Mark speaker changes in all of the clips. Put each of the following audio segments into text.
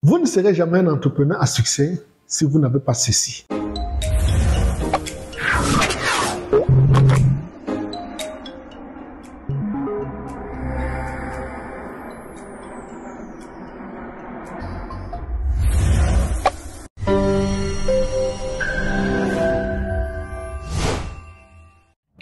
Speaker 1: Vous ne serez jamais un entrepreneur à succès si vous n'avez pas ceci.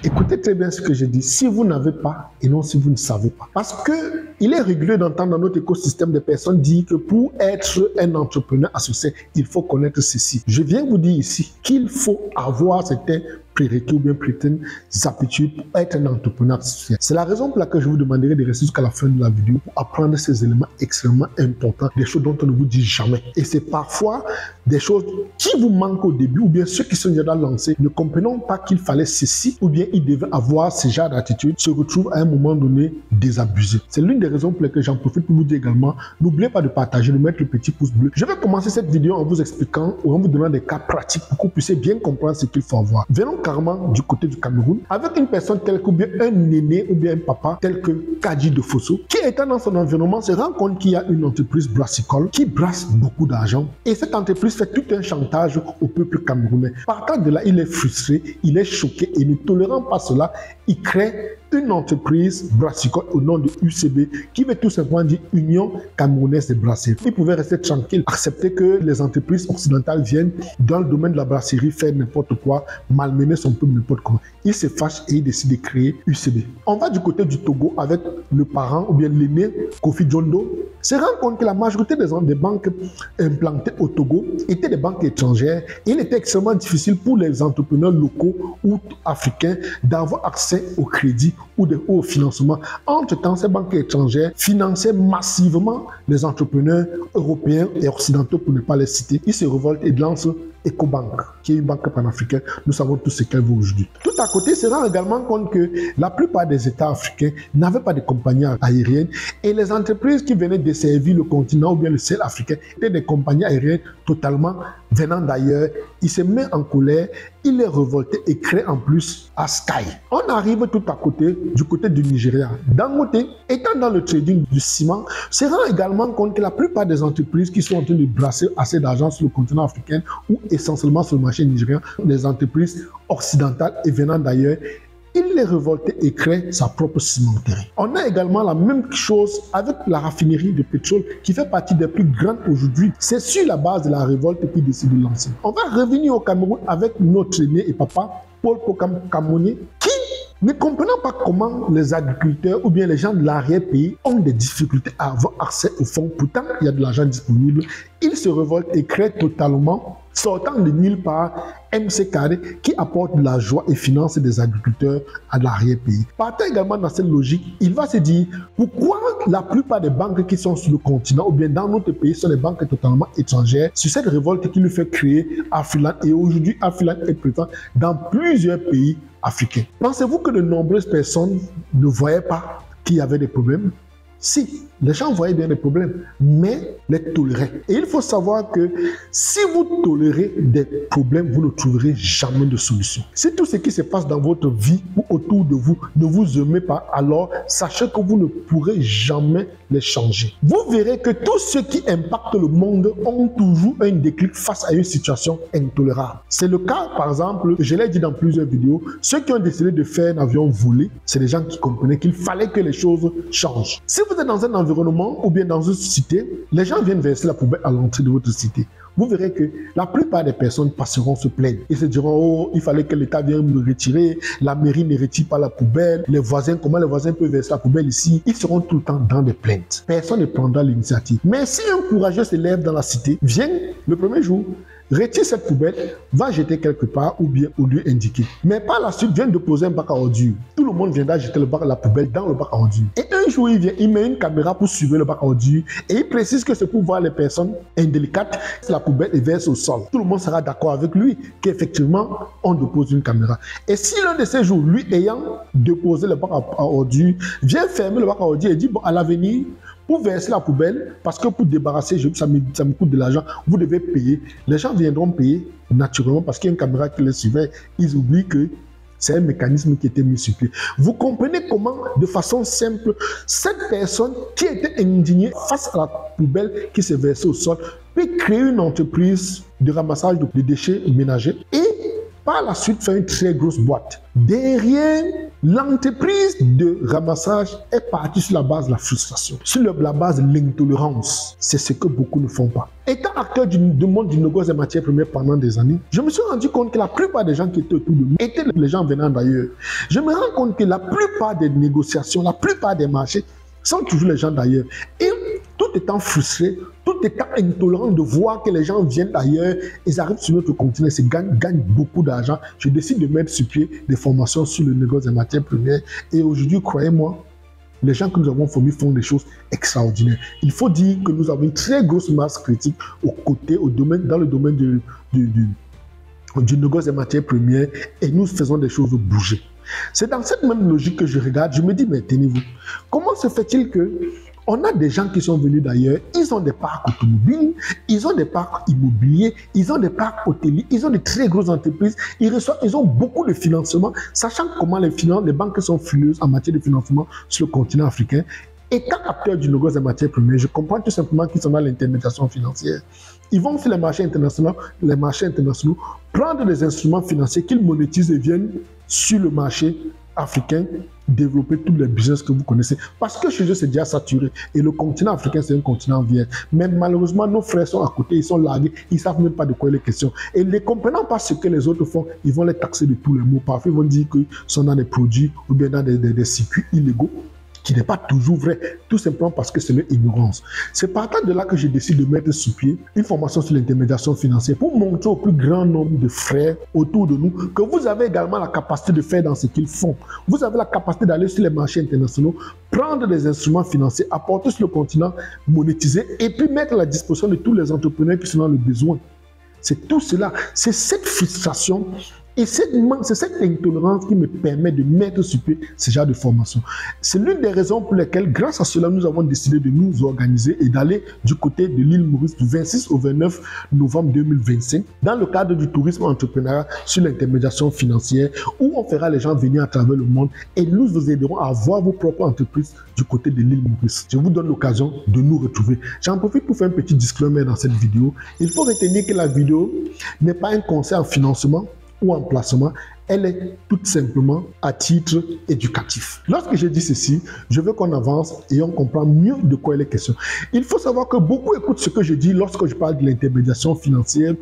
Speaker 1: Écoutez très bien ce que je dis, si vous n'avez pas et non si vous ne savez pas. Parce que il est régulier d'entendre dans notre écosystème des personnes dire que pour être un entrepreneur à succès, il faut connaître ceci. Je viens vous dire ici qu'il faut avoir certains prérequis ou bien certaines aptitudes pour être un entrepreneur à succès. C'est la raison pour laquelle je vous demanderai de rester jusqu'à la fin de la vidéo pour apprendre ces éléments extrêmement importants, des choses dont on ne vous dit jamais. Et c'est parfois des choses qui vous manquent au début ou bien ceux qui sont déjà lancés ne comprennent pas qu'il fallait ceci ou bien ils devaient avoir ce genre d'attitude, se retrouvent à un moment donné désabusés. C'est l'une des raisons pour lesquelles j'en profite pour vous dire également, n'oubliez pas de partager, de mettre le petit pouce bleu. Je vais commencer cette vidéo en vous expliquant ou en vous donnant des cas pratiques pour que vous puissiez bien comprendre ce qu'il faut avoir. Venons carrément du côté du Cameroun, avec une personne telle que bien un aîné ou bien un papa tel que Kadji de Fosso, qui étant dans son environnement se rend compte qu'il y a une entreprise brassicole qui brasse beaucoup d'argent et cette entreprise fait tout un chantage au peuple camerounais. Partant de là, il est frustré, il est choqué et ne tolérant pas cela, il crée une entreprise brassicole au nom de UCB qui veut tout simplement dire Union Camerounaise des Brasseries. Il pouvait rester tranquille, accepter que les entreprises occidentales viennent dans le domaine de la brasserie faire n'importe quoi, malmener son peuple n'importe comment. Il se fâche et il décide de créer UCB. On va du côté du Togo avec le parent ou bien l'aîné Kofi Djondo, se rend compte que la majorité des banques implantées au Togo étaient des banques étrangères et il était extrêmement difficile pour les entrepreneurs locaux ou africains d'avoir accès au crédit ou au financement. Entre-temps, ces banques étrangères finançaient massivement les entrepreneurs européens et occidentaux, pour ne pas les citer. Ils se révoltent et lancent Ecobank, qui est une banque panafricaine. Nous savons tous ce qu'elle vaut aujourd'hui. Tout à côté, il se rend également compte que la plupart des États africains n'avaient pas de compagnies aériennes et les entreprises qui venaient desservir le continent ou bien le ciel africain étaient des compagnies aériennes totalement venant d'ailleurs. Il se met en colère, il est révolté et crée en plus à Sky. On arrive tout à côté, du côté du Nigeria. Dangote, étant dans le trading du ciment, se rend également compte que la plupart des entreprises qui sont en train de brasser assez d'argent sur le continent africain ou essentiellement sur le marché nigérien, des entreprises occidentales et venant d'ailleurs, il est révolté et crée sa propre cimenterie. On a également la même chose avec la raffinerie de pétrole qui fait partie des plus grandes aujourd'hui. C'est sur la base de la révolte qu'il décide de lancer. On va revenir au Cameroun avec notre aîné et papa, Paul Pokam Kamoni, qui, ne comprenant pas comment les agriculteurs ou bien les gens de l'arrière-pays ont des difficultés à avoir accès aux fonds, pourtant il y a de l'argent disponible, il se révolte et crée totalement, sortant de nulle part, MC Carré qui apporte de la joie et finance des agriculteurs à l'arrière-pays. Partant également dans cette logique, il va se dire pourquoi la plupart des banques qui sont sur le continent ou bien dans notre pays sont des banques totalement étrangères. Sur cette révolte qui lui fait créer Afriland et aujourd'hui Afriland est présent dans plusieurs pays africains. Pensez-vous que de nombreuses personnes ne voyaient pas qu'il y avait des problèmes? Si, les gens voyaient bien des problèmes, mais les toléraient. Et il faut savoir que si vous tolérez des problèmes, vous ne trouverez jamais de solution. Si tout ce qui se passe dans votre vie ou autour de vous ne vous aimez pas, alors sachez que vous ne pourrez jamais les changer. Vous verrez que tous ceux qui impactent le monde ont toujours un déclic face à une situation intolérable. C'est le cas, par exemple, je l'ai dit dans plusieurs vidéos, ceux qui ont décidé de faire un avion volé, c'est des gens qui comprenaient qu'il fallait que les choses changent. Si vous êtes dans un environnement ou bien dans une cité, les gens viennent verser la poubelle à l'entrée de votre cité. Vous verrez que la plupart des personnes passeront se plaindre et se diront oh, il fallait que l'État vienne me retirer, la mairie ne retire pas la poubelle, les voisins, comment les voisins peuvent verser la poubelle ici? Ils seront tout le temps dans des plaintes. Personne ne prendra l'initiative. Mais si un courageux s'élève dans la cité, vient le premier jour, retire cette poubelle, va jeter quelque part ou bien au lieu indiqué. Mais par la suite, vient de poser un bac à ordures. Tout le monde viendra jeter la poubelle dans le bac à ordures. Et un jour, il vient, il met une caméra pour suivre le bac à ordures et il précise que c'est pour voir les personnes indélicates. La poubelle est versée au sol. Tout le monde sera d'accord avec lui qu'effectivement, on dépose une caméra. Et si l'un de ces jours, lui ayant déposé le bac à ordures, vient fermer le bac à ordures et dit, bon, à l'avenir, pour verser la poubelle, parce que pour débarrasser, ça me coûte de l'argent, vous devez payer. Les gens viendront payer naturellement parce qu'il y a une caméra qui les suivait. Ils oublient que C'est un mécanisme qui était mis sur pied. Vous comprenez comment, de façon simple, cette personne qui était indignée face à la poubelle qui s'est versée au sol peut créer une entreprise de ramassage de déchets ménagers et par la suite faire une très grosse boîte. Derrière, l'entreprise de ramassage est partie sur la base de la frustration, sur la base de l'intolérance. C'est ce que beaucoup ne font pas. Étant acteur du monde du négoce des matières premières pendant des années, je me suis rendu compte que la plupart des gens qui étaient autour de nous étaient les gens venant d'ailleurs. Je me rends compte que la plupart des négociations, la plupart des marchés sont toujours les gens d'ailleurs. Et tout étant frustré, tout étant intolérant de voir que les gens viennent d'ailleurs, ils arrivent sur notre continent, ils gagnent beaucoup d'argent. Je décide de mettre sur pied des formations sur le négoce des matières premières. Et aujourd'hui, croyez-moi, les gens que nous avons formés font des choses extraordinaires. Il faut dire que nous avons une très grosse masse critique dans le domaine du négoce des matières premières et nous faisons des choses bouger. C'est dans cette même logique que je regarde, je me dis, mais tenez-vous, comment se fait-il que on a des gens qui sont venus d'ailleurs, ils ont des parcs automobiles, ils ont des parcs immobiliers, ils ont des parcs hôteliers, ils ont de très grosses entreprises, ils ont beaucoup de financement, sachant comment les banques sont frileuses en matière de financement sur le continent africain. Et quand acteurs du négoce des matières premières, je comprends tout simplement qu'ils sont dans l'intermédiation financière. Ils vont sur les marchés internationaux, prendre des instruments financiers qu'ils monétisent et viennent sur le marché africain développer tous les business que vous connaissez. Parce que chez eux, c'est déjà saturé. Et le continent africain, c'est un continent vierge. Mais malheureusement, nos frères sont à côté, ils sont largués, ils ne savent même pas de quoi il est question. Et ne comprenant pas ce que les autres font, ils vont les taxer de tous les mots. Parfois, ils vont dire qu'ils sont dans des produits ou bien dans des circuits illégaux, qui n'est pas toujours vrai, tout simplement parce que c'est leur ignorance. C'est partant de là que je décide de mettre sur pied une formation sur l'intermédiation financière pour montrer au plus grand nombre de frères autour de nous que vous avez également la capacité de faire dans ce qu'ils font. Vous avez la capacité d'aller sur les marchés internationaux, prendre des instruments financiers, apporter sur le continent, monétiser et puis mettre à la disposition de tous les entrepreneurs qui sont dans le besoin. C'est tout cela, c'est cette frustration et c'est cette intolérance qui me permet de mettre sur pied ce genre de formation. C'est l'une des raisons pour lesquelles, grâce à cela, nous avons décidé de nous organiser et d'aller du côté de l'île Maurice du 26 au 29 novembre 2025 dans le cadre du tourisme entrepreneurial sur l'intermédiation financière où on fera les gens venir à travers le monde et nous vous aiderons à avoir vos propres entreprises du côté de l'île Maurice. Je vous donne l'occasion de nous retrouver. J'en profite pour faire un petit disclaimer dans cette vidéo. Il faut retenir que la vidéo n'est pas un conseil en financement ou en placement, elle est tout simplement à titre éducatif. Lorsque je dis ceci, je veux qu'on avance et on comprend mieux de quoi il est question. Il faut savoir que beaucoup écoutent ce que je dis lorsque je parle de l'intermédiation financière.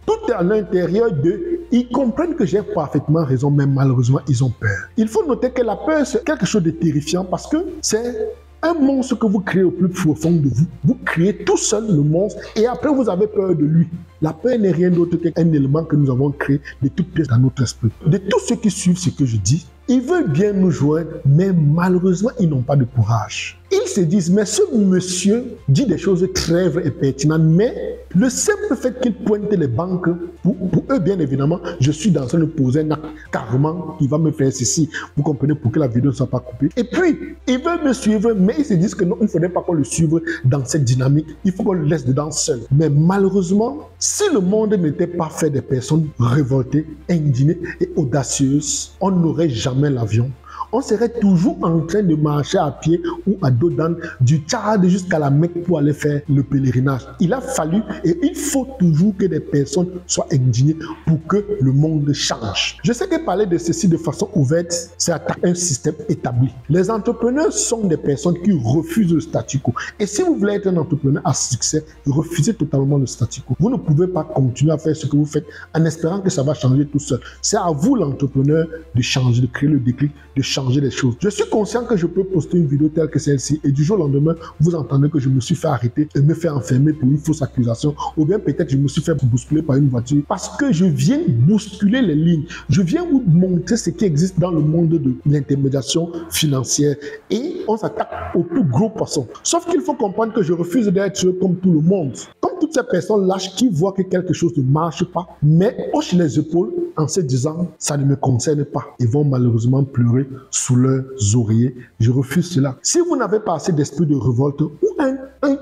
Speaker 1: Tout est à l'intérieur d'eux. Ils comprennent que j'ai parfaitement raison, mais malheureusement, ils ont peur. Il faut noter que la peur, c'est quelque chose de terrifiant parce que c'est un monstre que vous créez au plus profond de vous. Vous créez tout seul le monstre et après vous avez peur de lui. La peur n'est rien d'autre qu'un élément que nous avons créé de toutes pièces dans notre esprit. De tous ceux qui suivent ce que je dis, ils veulent bien nous joindre, mais malheureusement, ils n'ont pas de courage. Ils se disent, mais ce monsieur dit des choses très vraies et pertinentes, mais le simple fait qu'il pointe les banques, pour eux, bien évidemment, je suis dans train de poser un acte carrément qui va me faire ceci. Vous comprenez pour que la vidéo ne soit pas coupée. Et puis, ils veulent me suivre, mais ils se disent que non, il ne faudrait pas qu'on le suive dans cette dynamique. Il faut qu'on le laisse dedans seul. Mais malheureusement, si le monde n'était pas fait des personnes révoltées, indignées et audacieuses, on n'aurait jamais l'avion. On serait toujours en train de marcher à pied ou à dos d'âne du Tchad jusqu'à la Mecque pour aller faire le pèlerinage. Il a fallu et il faut toujours que des personnes soient indignées pour que le monde change. Je sais que parler de ceci de façon ouverte, c'est attaquer un système établi. Les entrepreneurs sont des personnes qui refusent le statu quo. Et si vous voulez être un entrepreneur à succès, refusez totalement le statu quo. Vous ne pouvez pas continuer à faire ce que vous faites en espérant que ça va changer tout seul. C'est à vous, l'entrepreneur, de changer, de créer le déclic, de changer les choses. Je suis conscient que je peux poster une vidéo telle que celle-ci et du jour au lendemain, vous entendez que je me suis fait arrêter et me faire enfermer pour une fausse accusation ou bien peut-être je me suis fait bousculer par une voiture parce que je viens bousculer les lignes. Je viens vous montrer ce qui existe dans le monde de l'intermédiation financière et on s'attaque au plus gros poisson. Sauf qu'il faut comprendre que je refuse d'être comme tout le monde. Comme toutes ces personnes lâches qui voient que quelque chose ne marche pas, mais hochent les épaules en se disant ça ne me concerne pas. Ils vont malheureusement pleurer sous leurs oreillers. Je refuse cela. Si vous n'avez pas assez d'esprit de révolte ou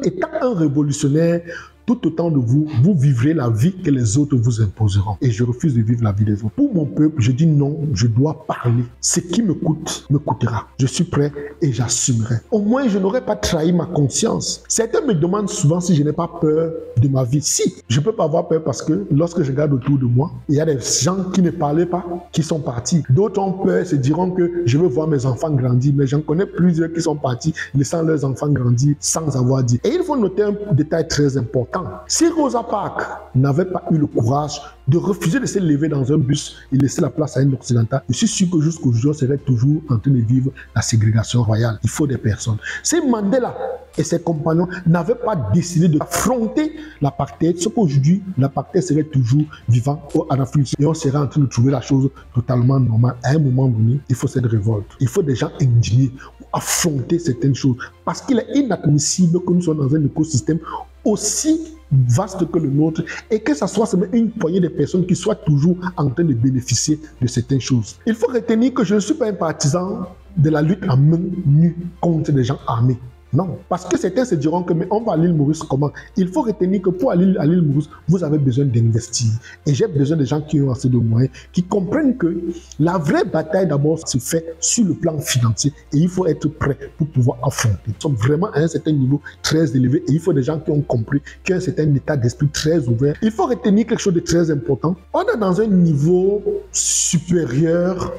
Speaker 1: étant un révolutionnaire, tout autant de vous, vous vivrez la vie que les autres vous imposeront. Et je refuse de vivre la vie des autres. Pour mon peuple, je dis non, je dois parler. Ce qui me coûte, me coûtera. Je suis prêt et j'assumerai. Au moins, je n'aurai pas trahi ma conscience. Certains me demandent souvent si je n'ai pas peur de ma vie. Si, je ne peux pas avoir peur parce que lorsque je regarde autour de moi, il y a des gens qui ne parlaient pas, qui sont partis. D'autres ont peur, se diront que je veux voir mes enfants grandir, mais j'en connais plusieurs qui sont partis, laissant leurs enfants grandir sans avoir dit. Et il faut noter un détail très important. Si Rosa Parks n'avait pas eu le courage de refuser de se lever dans un bus et laisser la place à un occidental, je suis sûr que jusqu'aujourd'hui, on serait toujours en train de vivre la ségrégation royale. Il faut des personnes. Si Mandela et ses compagnons n'avaient pas décidé d'affronter l'apartheid, ce qu'aujourd'hui, l'apartheid serait toujours vivant en Afrique et on serait en train de trouver la chose totalement normale. À un moment donné, il faut cette révolte. Il faut des gens indignés pour affronter certaines choses parce qu'il est inadmissible que nous soyons dans un écosystème aussi vaste que le nôtre et que ça soit seulement une poignée de personnes qui soient toujours en train de bénéficier de certaines choses. Il faut retenir que je ne suis pas un partisan de la lutte à main nue contre des gens armés. Non, parce que certains se diront que mais on va à l'île Maurice comment? Il faut retenir que pour aller à l'île Maurice, vous avez besoin d'investir. Et j'ai besoin de gens qui ont assez de moyens, qui comprennent que la vraie bataille d'abord se fait sur le plan financier et il faut être prêt pour pouvoir affronter. Nous sommes vraiment à un certain niveau très élevé et il faut des gens qui ont compris, qui ont un certain état d'esprit très ouvert. Il faut retenir quelque chose de très important. On est dans un niveau supérieur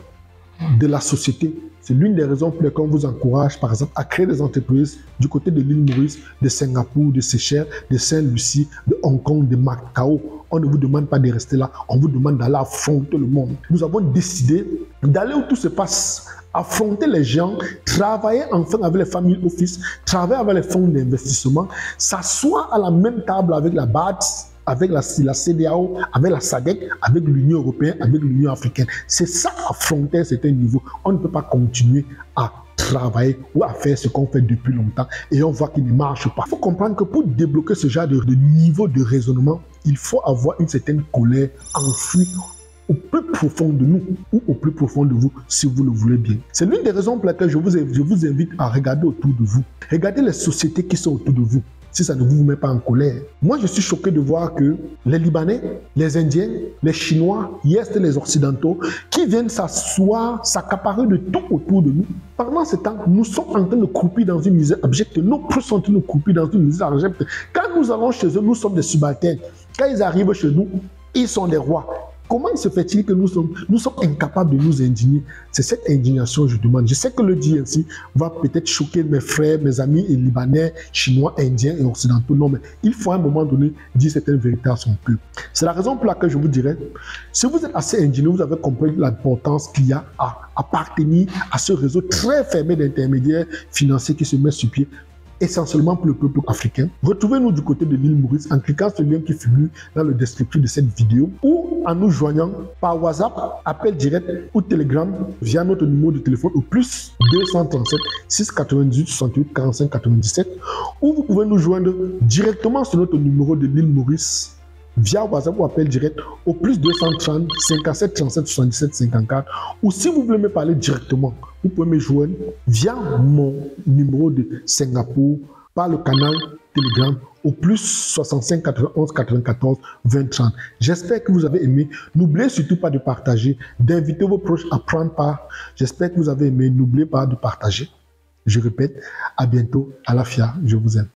Speaker 1: de la société. C'est l'une des raisons pour lesquelles on vous encourage, par exemple, à créer des entreprises du côté de l'île Maurice, de Singapour, de Seychelles, de Saint-Lucie, de Hong Kong, de Macao. On ne vous demande pas de rester là, on vous demande d'aller affronter le monde. Nous avons décidé d'aller où tout se passe, affronter les gens, travailler enfin avec les familles office, travailler avec les fonds d'investissement, s'asseoir à la même table avec la BAD, avec la CEDEAO, avec la SADC, avec l'Union européenne, avec l'Union africaine. C'est ça, affronter à un certain niveau. On ne peut pas continuer à travailler ou à faire ce qu'on fait depuis longtemps et on voit qu'il ne marche pas. Il faut comprendre que pour débloquer ce genre de niveau de raisonnement, il faut avoir une certaine colère enfouie au plus profond de nous ou au plus profond de vous, si vous le voulez bien. C'est l'une des raisons pour lesquelles je vous invite à regarder autour de vous. Regardez les sociétés qui sont autour de vous. Si ça ne vous met pas en colère. Moi, je suis choqué de voir que les Libanais, les Indiens, les Chinois, yes, les Occidentaux, qui viennent s'asseoir, s'accaparer de tout autour de nous. Pendant ce temps, nous sommes en train de croupir dans une misère abjecte. Nos proches sont en train de croupir dans une misère abjecte. Quand nous allons chez eux, nous sommes des subalternes. Quand ils arrivent chez nous, ils sont des rois. Comment se fait-il que nous sommes incapables de nous indigner? C'est cette indignation que je demande. Je sais que le dire ainsi va peut-être choquer mes frères, mes amis libanais, chinois, indiens et occidentaux. Non, mais il faut à un moment donné dire certaines vérités à son peuple. C'est la raison pour laquelle je vous dirais, si vous êtes assez indigné, vous avez compris l'importance qu'il y a à appartenir à ce réseau très fermé d'intermédiaires financiers qui se met sur pied, essentiellement pour le peuple africain. Retrouvez-nous du côté de l'île Maurice en cliquant sur le lien qui figure dans le descriptif de cette vidéo ou en nous joignant par WhatsApp, appel direct ou Telegram via notre numéro de téléphone au plus 237 698 68 45 97 ou vous pouvez nous joindre directement sur notre numéro de l'île Maurice via WhatsApp ou appel direct au plus 230 57 37 77 54 ou si vous voulez me parler directement, vous pouvez me joindre via mon numéro de Singapour par le canal Telegram au plus 65 91 94 20 30. J'espère que vous avez aimé. N'oubliez surtout pas de partager, d'inviter vos proches à prendre part. J'espère que vous avez aimé. N'oubliez pas de partager. Je répète, à bientôt, à la FIA, je vous aime.